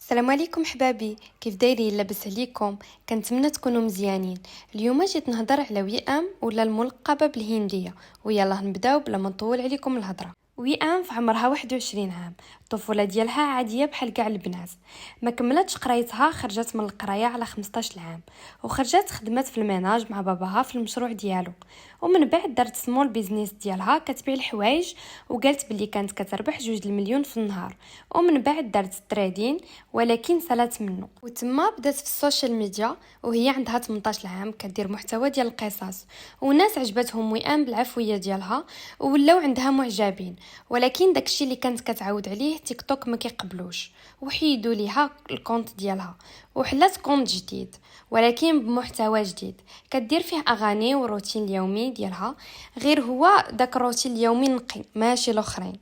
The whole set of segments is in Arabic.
السلام عليكم حبابي، كيف دايرين؟ لاباس عليكم؟ كنتمنى تكونوا مزيانين. اليوم جيت نهضر على وئام ولا الملقبه بالهنديه، ويلا نبداو بلا ما نطول عليكم الهضره. وئام في عمرها 21 عام، الطفوله ديالها عاديه بحال كاع البنات. ما كملتش قرايتها، خرجت من القرايه على 15 عام وخرجت خدمت في الميناج مع باباها في المشروع ديالو. ومن بعد دارت سمول بيزنس ديالها كتبيع الحوايج، وقالت بلي كانت كتربح 2 المليون في النهار. ومن بعد دارت التريدين ولكن سالات منه، وتما بدات في السوشيال ميديا وهي عندها 18 عام كدير محتوى ديال القصص. والناس عجبتهم وئام بالعفويه ديالها ولاو عندها معجبين. ولكن داكشي اللي كانت كتعاود عليه تيك توك ما كيقبلوش، وحيدوا ليها الكونت ديالها وحلات كونت جديد ولكن بمحتوى جديد كدير فيه اغاني وروتين اليومي ديالها. غير هو داك الروتين اليومي نقي ماشي الاخرين.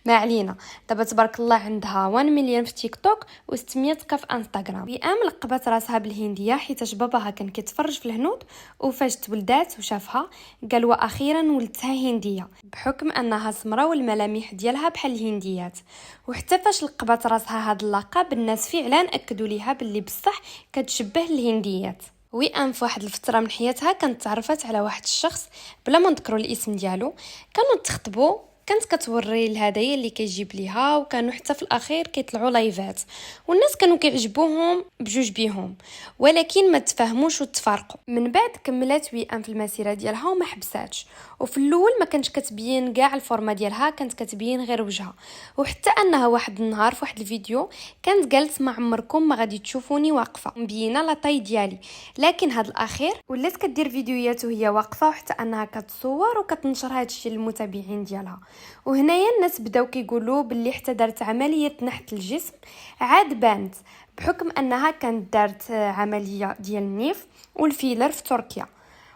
ما علينا. دابا تبارك الله عندها 1 مليون في تيك توك و600 في انستغرام. وئام لقبت راسها بالهنديه حيت باباها كان كيتفرج في الهنود، وفاش تولدات وشافها قال واخيرا ولدتها هنديه، بحكم انها سمراء والملامح ديالها بحال الهنديات. وحتى فاش لقبت راسها هذا اللقب الناس فعلا اكدوا ليها باللي بصح كتشبه الهنديات. وئام في واحد الفتره من حياتها كانت تعرفت على واحد الشخص بلا ما نذكروا الاسم ديالو، كانوا تخطبوا، كانت كتوري الهدايا اللي كيجيب ليها، وكانوا حتى في الاخير كيطلعوا لايفات والناس كانوا كيعجبوهم بجوج بيهم، ولكن ما تفاهموش وتفارقوا. من بعد كملت وئام في المسيره ديالها وما حبساتش. وفي الاول ما كانتش كتبين كاع الفورمه ديالها، كانت كتبين غير وجهها. وحتى انها واحد النهار في واحد الفيديو كانت قالت ما عمركم ما غادي تشوفوني واقفه مبينه لا طاي ديالي. لكن هذا الاخير ولات كدير فيديوهات وهي واقفه، وحتى انها كتصور وكتنشر هذا الشيء للمتابعين ديالها. وهنايا الناس بداو كيقولوا باللي حتى دارت عمليه نحت الجسم عاد بانت، بحكم انها كانت دارت عمليه ديال النيف والفيلر في تركيا.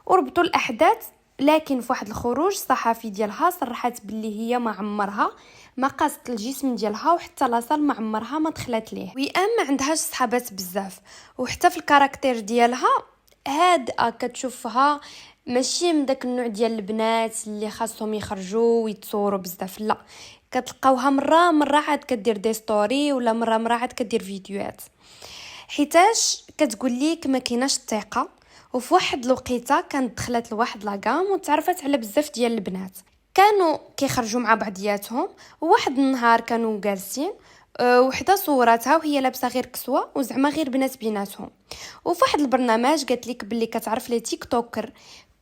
وربطوا الاحداث، لكن في واحد الخروج صحفي ديالها صرحت باللي هي ما عمرها ما قاست الجسم ديالها، وحتى لاصال ما عمرها ما دخلت ليه. وئام ما عندهاش صحابات بزاف، وحتى في الكاركتير ديالها هادئه، كتشوفها ماشي من داك النوع ديال البنات اللي خاصهم يخرجوا ويتصوروا بزاف، لا، كتلقاوها مره عاد كدير دي ستوري ولا مره عاد كدير فيديوهات، حيتاش كتقول ليك ما كايناش الثقه. وفي واحد الوقيته كانت دخلت لواحد لاغام وتعرفت على بزاف ديال البنات، كانوا كيخرجوا مع بعضياتهم. وواحد النهار كانوا جالسين، وحده صورتها وهي لابسه غير كسوه وزعما غير بنات بيناتهم. وفي واحد البرنامج قالت لك باللي كتعرف لي تيك توكر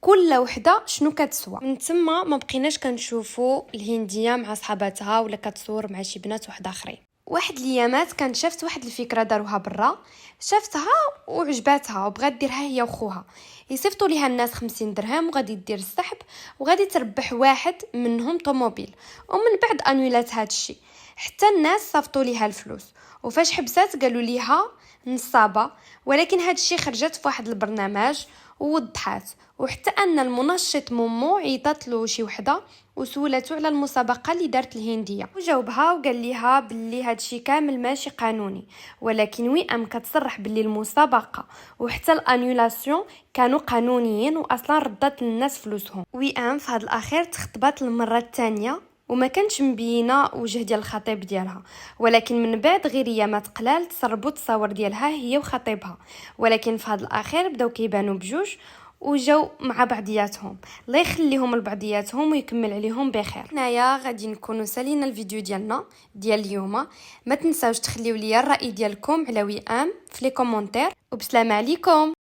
كل وحده شنو كتسوى. من تما ما بقيناش كنشوفوا الهنديه مع صحاباتها ولا كتصور مع شي بنات واحد اخرين. واحد الايامات كانت شافت واحد الفكره داروها برا، شافتها وعجباتها وبغات ديرها هي وخوها. يصيفطوا ليها الناس 50 درهم وغادي دير السحب وغادي تربح واحد منهم طوموبيل. ومن بعد انولات هذا الشيء حتى الناس صيفطوا ليها الفلوس. وفاش حبسات قالوا ليها نصابه، ولكن هذا الشيء خرجت في واحد البرنامج ووضحات. وحتى ان المنشط مومو عيطات له شي وحده وسولته على المسابقه اللي دارت الهنديه، وجاوبها وقال ليها باللي هادشي كامل ماشي قانوني. ولكن وئام كتصرح باللي المسابقه وحتى الانولاسيون كانوا قانونيين واصلا ردت للناس فلوسهم. وئام في هذا الاخير تخطبات المره الثانيه وما كانش مبينه وجه ديال الخطيب ديالها، ولكن من بعد غير ايامات قلال تسربوا التصاور ديالها هي وخطيبها. ولكن في هذا الاخير بداو كيبانوا بجوج وجاو مع بعضياتهم. الله يخليهم لبعضياتهم ويكمل عليهم بخير. هنايا غادي نكونوا سالينا الفيديو ديالنا ديال اليوم. ما تنساوش تخليو لي الراي ديالكم على وئام في لي كومونتير، وبسلام عليكم.